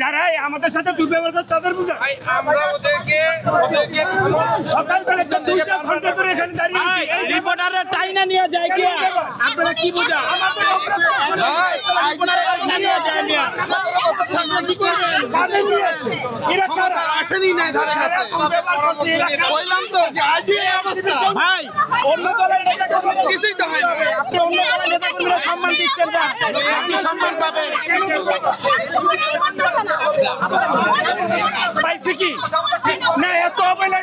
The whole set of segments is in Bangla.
যারা আমাদের সাথে দুর্ব্যবহার তাদের বুঝান আমরা ওদেরকে সকালবেলা 2 ঘন্টা ধরে এখানে দাঁড়িয়ে রিপোর্টারের টাইনা নিয়ে যায় কি আপনারা কি বুঝান কি করবেন আসেনি নাই ধারে কাছে বললাম তো যে আজ এই অবস্থা ভাই অন্য দলের নেতা কর্মীরা কিছুই তো হয় না আপনি অন্য দলের নেতা কর্মীরা সম্মান দিচ্ছেন না আপনি সম্মান পাবেন পাইছে কি না এত বলে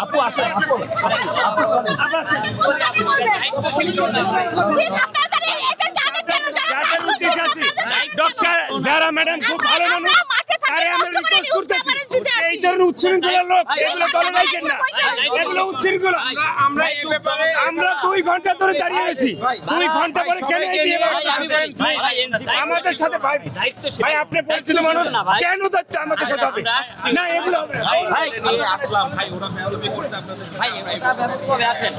আপু আসেন যারা ম্যাডাম খুব ভালো মানুষ এই ধরনের উচ্ছৃঙ্খলার লোক এগুলো দলে রাখেন না এগুলো উচ্ছৃঙ্খলা আমরা 2 ঘন্টা ধরে দাঁড়িয়ে আছি 2 ঘন্টা পরে কেন আমাদের সাথে ভাই আপনি পরিচিত মানুষ কেন যাচ্ছে আমাদের সাথে হবে না এগুলো আসলাম ভাই ওরা মেয়াদবি করছে আপনাদের ভাই কবে আসেন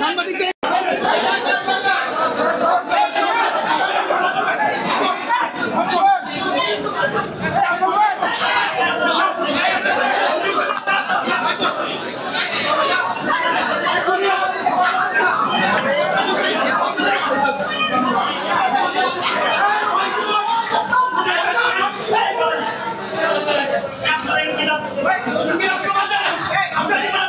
সাংবাদিকদের আমরা